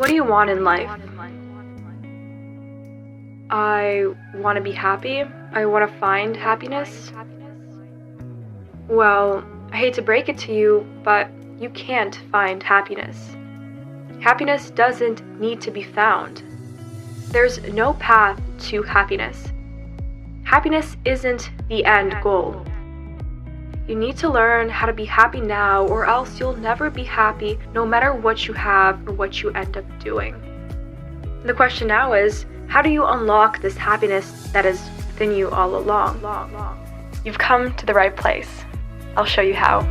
What do you want in life? I want to be happy. I want to find happiness. Well, I hate to break it to you, but you can't find happiness. Happiness doesn't need to be found. There's no path to happiness. Happiness isn't the end goal. You need to learn how to be happy now, or else you'll never be happy no matter what you have or what you end up doing. The question now is, how do you unlock this happiness that is within you all along? You've come to the right place. I'll show you how.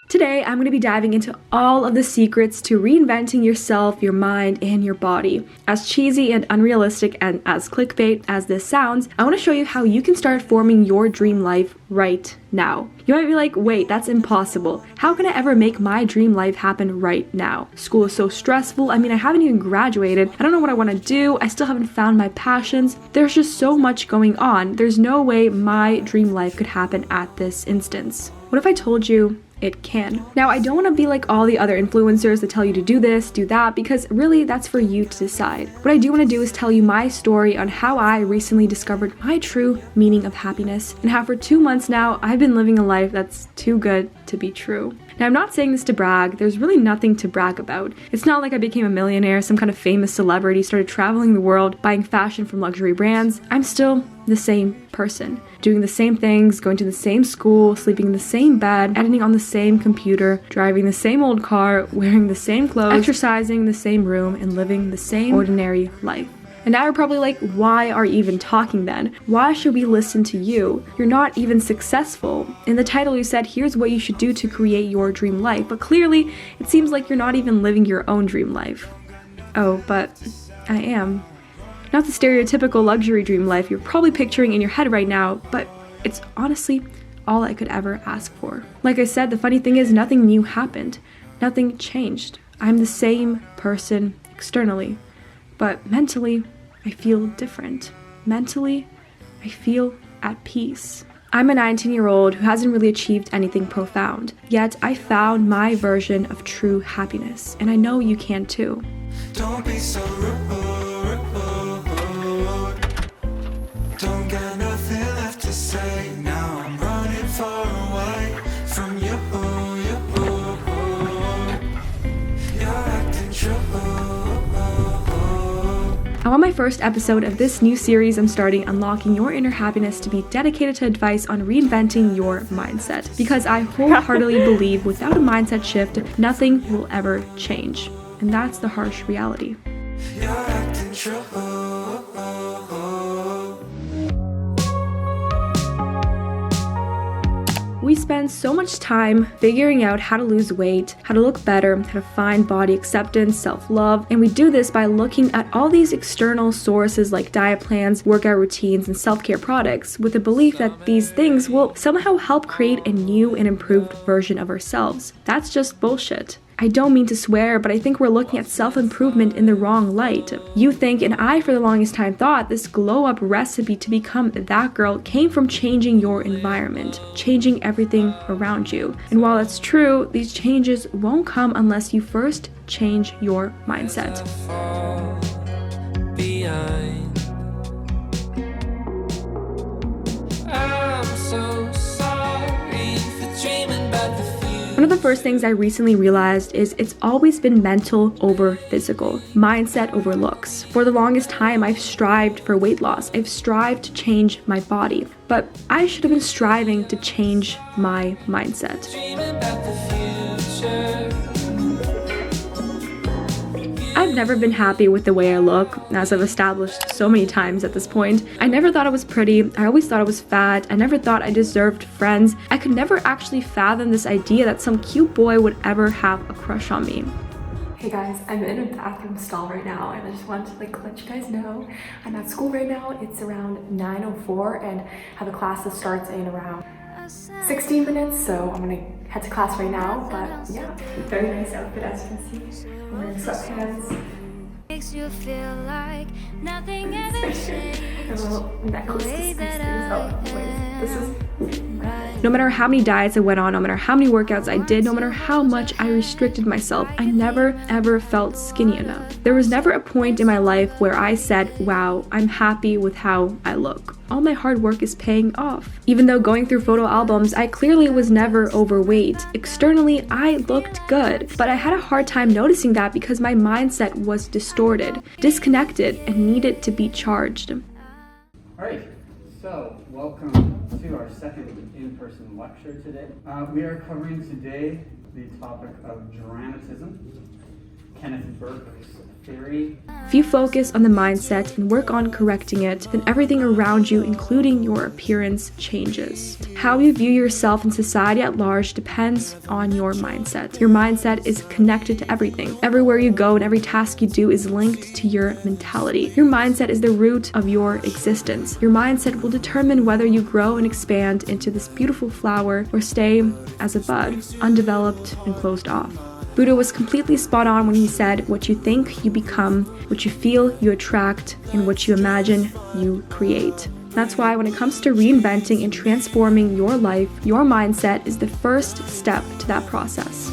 Today, I'm going to be diving into all of the secrets to reinventing yourself, your mind, and your body. As cheesy and unrealistic and as clickbait as this sounds, I want to show you how you can start forming your dream life right now. You might be like, wait, that's impossible. How can I ever make my dream life happen right now? School is so stressful. I mean, I haven't even graduated. I don't know what I want to do. I still haven't found my passions. There's just so much going on. There's no way my dream life could happen at this instance. What if I told you it can? Now, I don't want to be like all the other influencers that tell you to do this, do that, because really that's for you to decide. What I do want to do is tell you my story on how I recently discovered my true meaning of happiness and how for 2 months now I've been living a life that's too good to be true. Now, I'm not saying this to brag. There's really nothing to brag about. It's not like I became a millionaire, some kind of famous celebrity, started traveling the world, buying fashion from luxury brands. I'm still the same person, doing the same things, going to the same school, sleeping in the same bed, editing on the same computer, driving the same old car, wearing the same clothes, exercising in the same room, and living the same ordinary life. And now you're probably like, why are you even talking then? Why should we listen to you? You're not even successful. In the title you said, here's what you should do to create your dream life. But clearly, it seems like you're not even living your own dream life. Oh, but I am. Not the stereotypical luxury dream life you're probably picturing in your head right now, but it's honestly all I could ever ask for. Like I said, the funny thing is nothing new happened. Nothing changed. I'm the same person externally. But mentally, I feel different. Mentally, I feel at peace. I'm a 19-year-old who hasn't really achieved anything profound, yet I found my version of true happiness, and I know you can too. Don't be so rude. Don't got nothing left to say. Now I'm running far away from you. You're acting true. I want my first episode of this new series I'm starting, Unlocking Your Inner Happiness, to be dedicated to advice on reinventing your mindset. Because I wholeheartedly believe without a mindset shift, nothing will ever change. And that's the harsh reality. You're acting true. We spend so much time figuring out how to lose weight, how to look better, how to find body acceptance, self-love, and we do this by looking at all these external sources like diet plans, workout routines, and self-care products with the belief that these things will somehow help create a new and improved version of ourselves. That's just bullshit. I don't mean to swear, but I think we're looking at self-improvement in the wrong light. You think, and I for the longest time thought, this glow-up recipe to become that girl came from changing your environment, changing everything around you. And while that's true, these changes won't come unless you first change your mindset. One of the first things I recently realized is it's always been mental over physical, mindset over looks. For the longest time, I've strived for weight loss. I've strived to change my body, but I should have been striving to change my mindset. I've never been happy with the way I look, as I've established so many times at this point. I never thought I was pretty. I always thought I was fat. I never thought I deserved friends. I could never actually fathom this idea that some cute boy would ever have a crush on me. Hey guys, I'm in a bathroom stall right now, and I just want to let you guys know I'm at school right now. It's around 9:04 and I have a class that starts in around 16 minutes, so I'm gonna head to class right now. But yeah, very nice outfit as you can see. I'm wearing sweatpants. makes you feel like nothing ever changed. No matter how many diets I went on, no matter how many workouts I did, no matter how much I restricted myself, I never ever felt skinny enough. There was never a point in my life where I said, wow, I'm happy with how I look. All my hard work is paying off. Even though going through photo albums, I clearly was never overweight. Externally, I looked good, but I had a hard time noticing that because my mindset was distorted, disconnected, and needed to be charged. All right, so welcome to our second in-person lecture today. We are covering today the topic of dramatism, Kenneth Burke's theory. If you focus on the mindset and work on correcting it, then everything around you, including your appearance, changes. How you view yourself in society at large depends on your mindset. Your mindset is connected to everything. Everywhere you go and every task you do is linked to your mentality. Your mindset is the root of your existence. Your mindset will determine whether you grow and expand into this beautiful flower or stay as a bud, undeveloped and closed off. Buddha was completely spot on when he said, what you think, you become, what you feel, you attract, and what you imagine, you create. That's why when it comes to reinventing and transforming your life, your mindset is the first step to that process.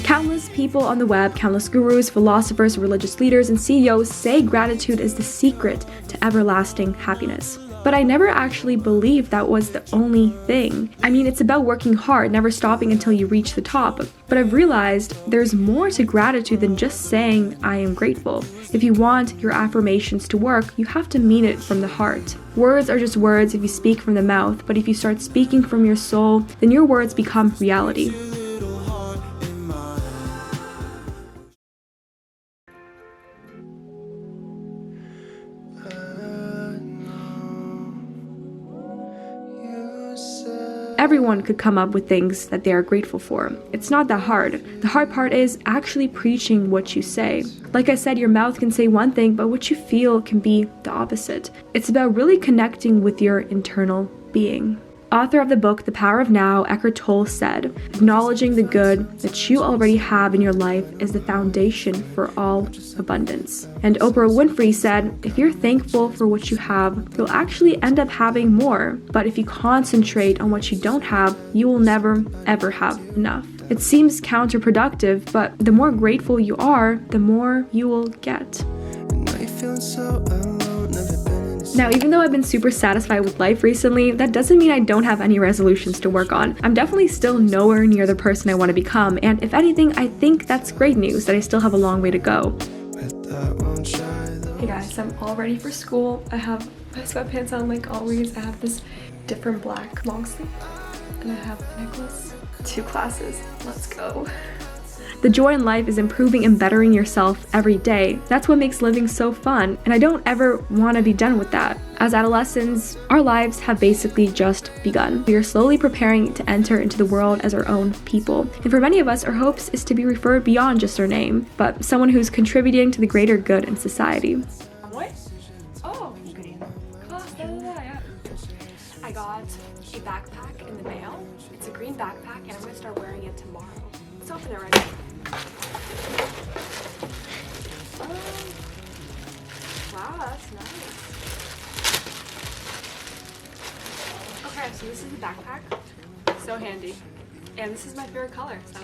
Countless people on the web, countless gurus, philosophers, religious leaders, and CEOs say gratitude is the secret to everlasting happiness. But I never actually believed that was the only thing. I mean, it's about working hard, never stopping until you reach the top. But I've realized there's more to gratitude than just saying, I am grateful. If you want your affirmations to work, you have to mean it from the heart. Words are just words if you speak from the mouth, but if you start speaking from your soul, then your words become reality. Everyone could come up with things that they are grateful for. It's not that hard. The hard part is actually preaching what you say. Like I said, your mouth can say one thing, but what you feel can be the opposite. It's about really connecting with your internal being. Author of the book, The Power of Now, Eckhart Tolle said, acknowledging the good that you already have in your life is the foundation for all abundance. And Oprah Winfrey said, if you're thankful for what you have, you'll actually end up having more. But if you concentrate on what you don't have, you will never, ever have enough. It seems counterproductive, but the more grateful you are, the more you will get. Now, even though I've been super satisfied with life recently, that doesn't mean I don't have any resolutions to work on. I'm definitely still nowhere near the person I want to become, and if anything, I think that's great news that I still have a long way to go. Hey guys, I'm all ready for school. I have my sweatpants on like always. I have this different black long sleeve, and I have a necklace. 2 classes. Let's go. The joy in life is improving and bettering yourself every day. That's what makes living so fun, and I don't ever want to be done with that. As adolescents, our lives have basically just begun. We are slowly preparing to enter into the world as our own people. And for many of us, our hopes is to be referred beyond just our name, but someone who's contributing to the greater good in society. What? Oh, I got a backpack in the mail. It's a green backpack, and I'm going to start wearing it tomorrow. Let's open it right now. Wow, that's nice. Okay, so this is the backpack. So handy. And this is my favorite color, so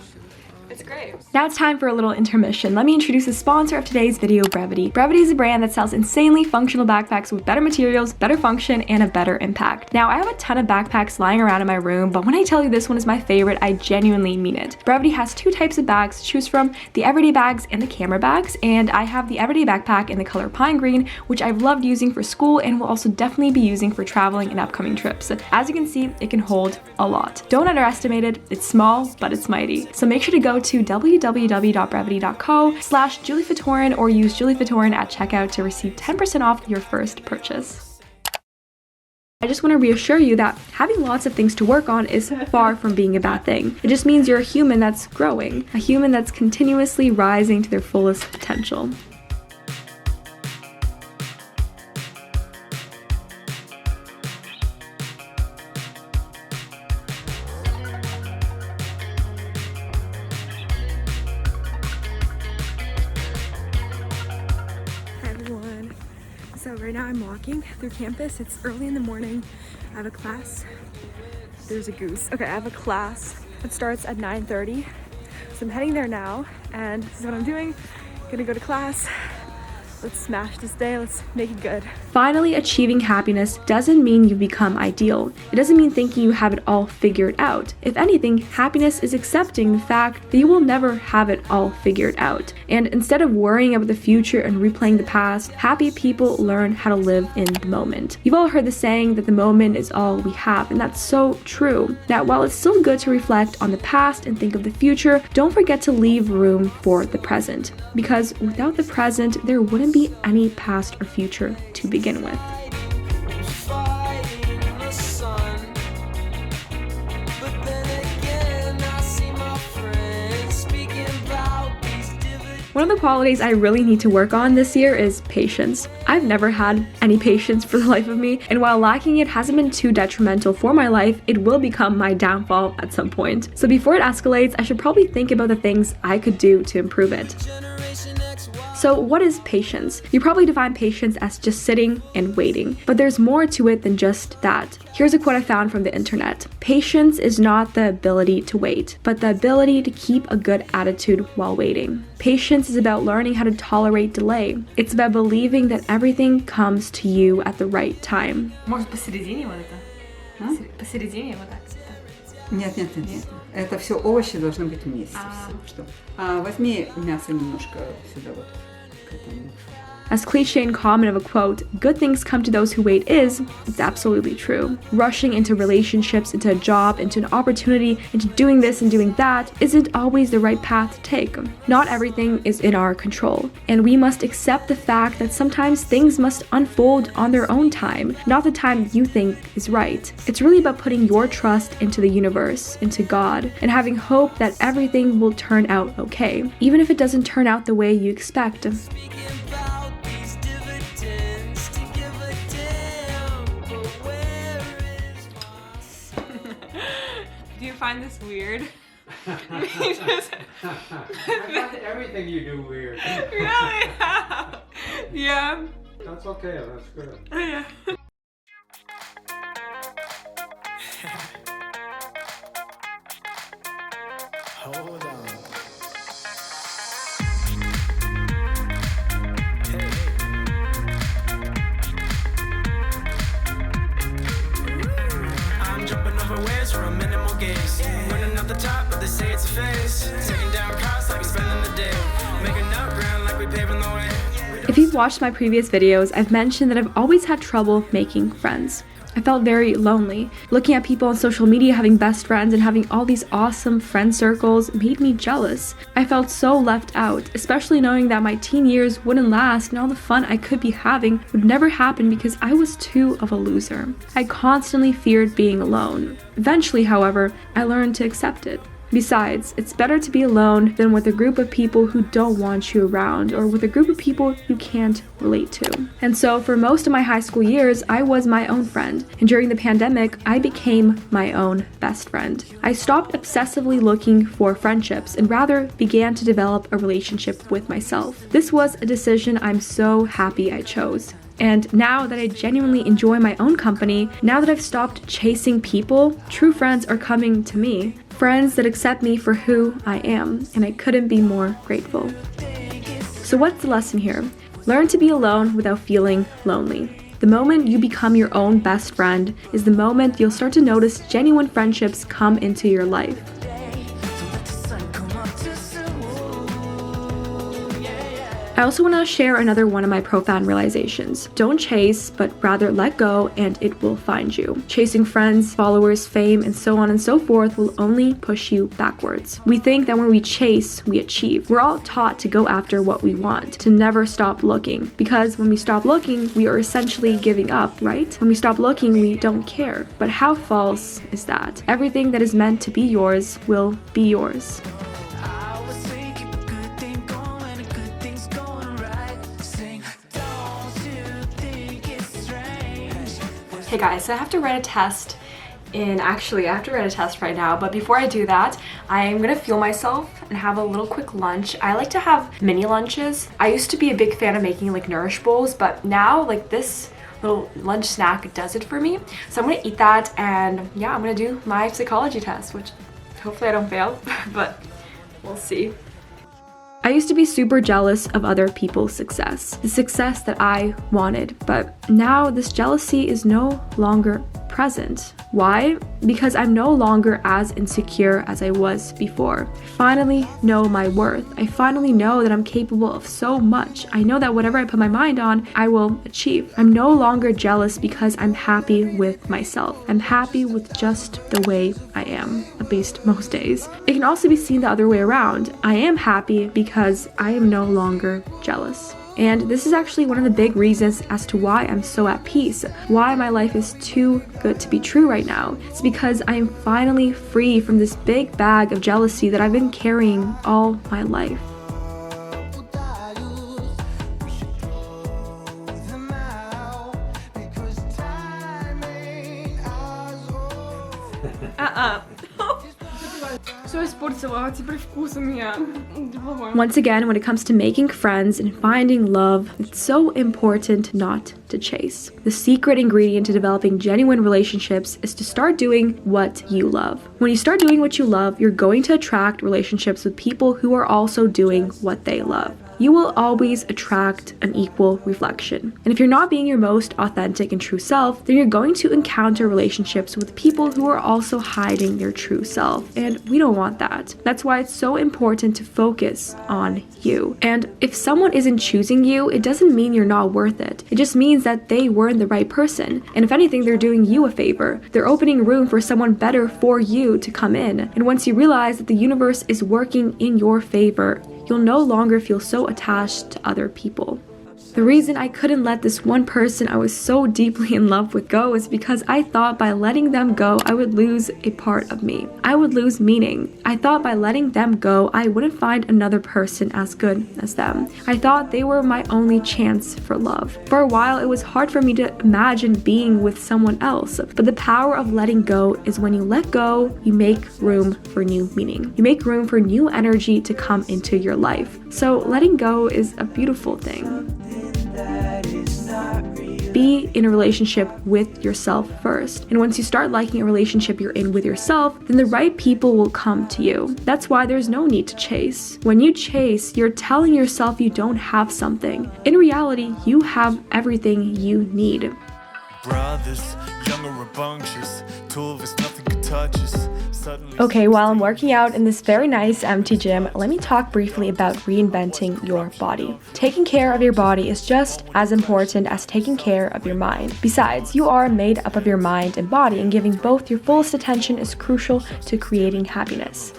it's great. Now it's time for a little intermission. Let me introduce the sponsor of today's video, Brevity. Brevity is a brand that sells insanely functional backpacks with better materials, better function, and a better impact. Now, I have a ton of backpacks lying around in my room, but when I tell you this one is my favorite, I genuinely mean it. Brevity has 2 types of bags to choose from, the everyday bags and the camera bags, and I have the everyday backpack in the color pine green, which I've loved using for school and will also definitely be using for traveling and upcoming trips. As you can see, it can hold a lot. Don't underestimate it. It's small, but it's mighty. So make sure to go to www.brevity.co/juliefitorin or use juliefitorin at checkout to receive 10% off your first purchase. I just want to reassure you that having lots of things to work on is far from being a bad thing. It just means you're a human that's growing, a human that's continuously rising to their fullest potential. right now I'm walking through campus. It's early in the morning. I have a class. There's a goose. Okay, I have a class that starts at 9:30. So I'm heading there now, and this is what I'm doing. Gonna go to class. Let's smash this day, let's make it good. Finally, achieving happiness doesn't mean you've become ideal. It doesn't mean thinking you have it all figured out. If anything, happiness is accepting the fact that you will never have it all figured out. And instead of worrying about the future and replaying the past, happy people learn how to live in the moment. You've all heard the saying that the moment is all we have, and that's so true. Now, while it's still good to reflect on the past and think of the future, don't forget to leave room for the present. Because without the present, there wouldn't be any past or future to begin with. One of the qualities I really need to work on this year is patience. I've never had any patience for the life of me, and while lacking it hasn't been too detrimental for my life, it will become my downfall at some point. So before it escalates, I should probably think about the things I could do to improve it. So what is patience? You probably define patience as just sitting and waiting, but there's more to it than just that. Here's a quote I found from the internet. Patience is not the ability to wait, but the ability to keep a good attitude while waiting. Patience is about learning how to tolerate delay. It's about believing that everything comes to you at the right time. Может, посередине вот это? Посередине вот так. Нет. Это все овощи должны быть вместе. Все. Возьми мясо немножко сюда вот к этому. As cliche and common of a quote, good things come to those who wait is, it's absolutely true. Rushing into relationships, into a job, into an opportunity, into doing this and doing that isn't always the right path to take. Not everything is in our control, and we must accept the fact that sometimes things must unfold on their own time, not the time you think is right. It's really about putting your trust into the universe, into God, and having hope that everything will turn out okay, even if it doesn't turn out the way you expect. Do you find this weird? I find everything you do weird. Really? Yeah. That's okay, that's good. Yeah. Hold on. I'm jumping over waves for a minimal gaze. Running up the top, but they say it's a phase. Taking down costs like spending the day. Making up ground like we paving the way. If you've watched my previous videos, I've mentioned that I've always had trouble making friends. I felt very lonely. Looking at people on social media having best friends and having all these awesome friend circles made me jealous. I felt so left out, especially knowing that my teen years wouldn't last and all the fun I could be having would never happen because I was too of a loser. I constantly feared being alone. Eventually, however, I learned to accept it. Besides, it's better to be alone than with a group of people who don't want you around or with a group of people you can't relate to. And so for most of my high school years, I was my own friend. And during the pandemic, I became my own best friend. I stopped obsessively looking for friendships and rather began to develop a relationship with myself. This was a decision I'm so happy I chose. And now that I genuinely enjoy my own company, now that I've stopped chasing people, true friends are coming to me. Friends that accept me for who I am, and I couldn't be more grateful. So what's the lesson here? Learn to be alone without feeling lonely. The moment you become your own best friend is the moment you'll start to notice genuine friendships come into your life. I also want to share another one of my profound realizations. Don't chase, but rather let go and it will find you. Chasing friends, followers, fame, and so on and so forth will only push you backwards. We think that when we chase, we achieve. We're all taught to go after what we want, to never stop looking. Because when we stop looking, we are essentially giving up, right? When we stop looking, we don't care. But how false is that? Everything that is meant to be yours will be yours. Hey guys, so I have to write a test I have to write a test right now, but before I do that, I'm gonna fuel myself and have a little quick lunch. I like to have mini lunches. I used to be a big fan of making like nourish bowls, but now like this little lunch snack does it for me. So I'm gonna eat that, and yeah, I'm gonna do my psychology test, which hopefully I don't fail, but we'll see. I used to be super jealous of other people's success, the success that I wanted, but now this jealousy is no longer present. Why? Because I'm no longer as insecure as I was before. I finally know my worth. I finally know that I'm capable of so much. I know that whatever I put my mind on, I will achieve. I'm no longer jealous because I'm happy with myself. I'm happy with just the way I am, at least most days. It can also be seen the other way around. I am happy because I am no longer jealous. And this is actually one of the big reasons as to why I'm so at peace, why my life is too good to be true right now. It's because I am finally free from this big bag of jealousy that I've been carrying all my life. Once again, when it comes to making friends and finding love, it's so important not to chase. The secret ingredient to developing genuine relationships is to start doing what you love. When you start doing what you love, you're going to attract relationships with people who are also doing what they love. You will always attract an equal reflection. And if you're not being your most authentic and true self, then you're going to encounter relationships with people who are also hiding their true self. And we don't want that. That's why it's so important to focus on you. And if someone isn't choosing you, it doesn't mean you're not worth it. It just means that they weren't the right person. And if anything, they're doing you a favor. They're opening room for someone better for you to come in. And once you realize that the universe is working in your favor, you'll no longer feel so attached to other people. The reason I couldn't let this one person I was so deeply in love with go is because I thought by letting them go, I would lose a part of me. I would lose meaning. I thought by letting them go, I wouldn't find another person as good as them. I thought they were my only chance for love. For a while, it was hard for me to imagine being with someone else. But the power of letting go is when you let go, you make room for new meaning. You make room for new energy to come into your life. So letting go is a beautiful thing. Be in a relationship with yourself first. And once you start liking a relationship you're in with yourself, then the right people will come to you. That's why there's no need to chase. When you chase, you're telling yourself you don't have something. In reality, you have everything you need. Brothers, young or rambunctious, two of us, nothing could touch us. Okay, while I'm working out in this very nice empty gym, let me talk briefly about reinventing your body. Taking care of your body is just as important as taking care of your mind. Besides, you are made up of your mind and body, and giving both your fullest attention is crucial to creating happiness.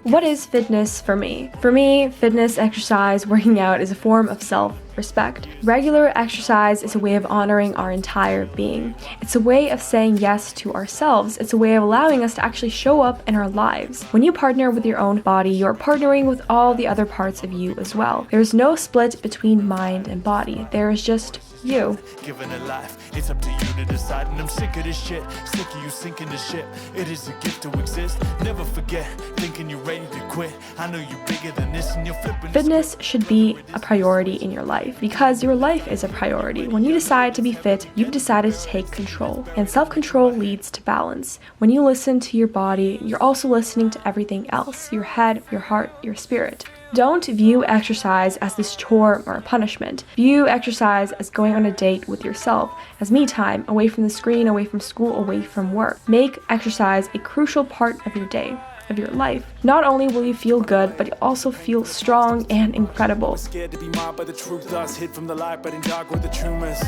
What is fitness for me? For me, fitness, exercise, working out is a form of self-respect. Regular exercise is a way of honoring our entire being. It's a way of saying yes to ourselves. It's a way of allowing us to actually show up in our lives. When you partner with your own body, you're partnering with all the other parts of you as well. There's no split between mind and body. There is just you. Given a life, it's up to you to decide, and I'm sick of this shit, sick of you sinking the ship. It is a gift to exist. Never forget, thinking you're ready to quit. I know you're bigger than this, and you're flipping. Fitness should be a priority in your life because your life is a priority. When you decide to be fit, you've decided to take control, and self-control leads to balance. When you listen to your body, you're also listening to everything else: your head, your heart, your spirit. Don't view exercise as this chore or a punishment. View exercise as going on a date with yourself, as me time, away from the screen, away from school, away from work. Make exercise a crucial part of your day, of your life. Not only will you feel good, but you also feel strong and incredible. Scared to be mobbed by the truth, thus hid from the light, but in dark where the truth is.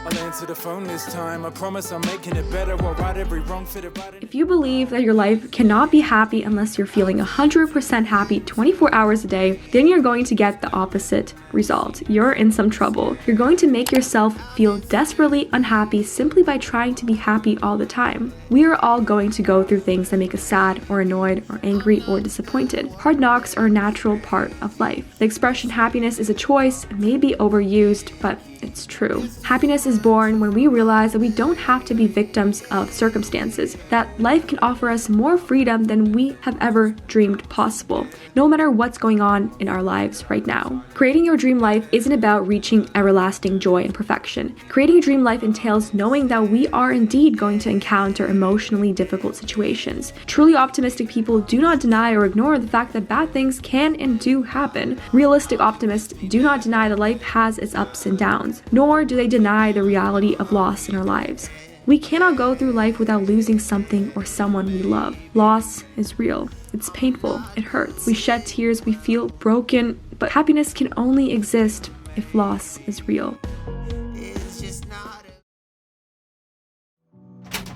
I'll answer the phone this time. I promise I'm making it better. I'll right every wrong, fit it right in. If you believe that your life cannot be happy unless you're feeling 100% happy 24 hours a day, then you're going to get the opposite result. You're in some trouble. You're going to make yourself feel desperately unhappy simply by trying to be happy all the time. We are all going to go through things that make us sad or annoyed or angry or disappointed. Hard knocks are a natural part of life. The expression happiness is a choice may be overused, but it's true. Happiness is born when we realize that we don't have to be victims of circumstances, that life can offer us more freedom than we have ever dreamed possible, no matter what's going on in our lives right now. Creating your dream life isn't about reaching everlasting joy and perfection. Creating a dream life entails knowing that we are indeed going to encounter emotionally difficult situations. Truly optimistic people do not deny or ignore the fact that bad things can and do happen. Realistic optimists do not deny that life has its ups and downs, nor do they deny the reality of loss in our lives. We cannot go through life without losing something or someone we love. Loss is real. It's painful. It hurts. We shed tears. We feel broken. But happiness can only exist if loss is real.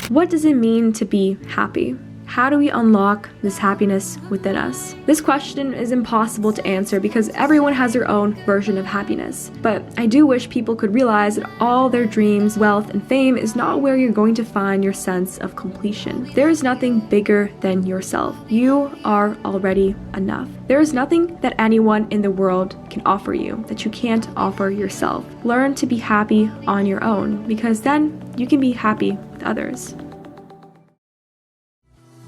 What does it mean to be happy? How do we unlock this happiness within us? This question is impossible to answer because everyone has their own version of happiness. But I do wish people could realize that all their dreams, wealth, and fame is not where you're going to find your sense of completion. There is nothing bigger than yourself. You are already enough. There is nothing that anyone in the world can offer you that you can't offer yourself. Learn to be happy on your own, because then you can be happy with others.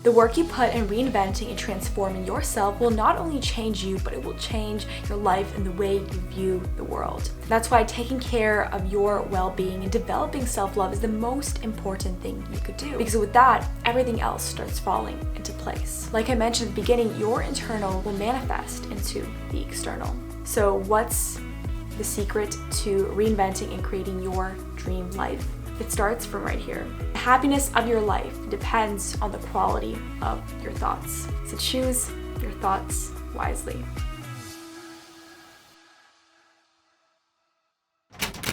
The work you put in reinventing and transforming yourself will not only change you, but it will change your life and the way you view the world. That's why taking care of your well-being and developing self-love is the most important thing you could do. Because with that, everything else starts falling into place. Like I mentioned at the beginning, your internal will manifest into the external. So what's the secret to reinventing and creating your dream life? It starts from right here. The happiness of your life depends on the quality of your thoughts. So choose your thoughts wisely.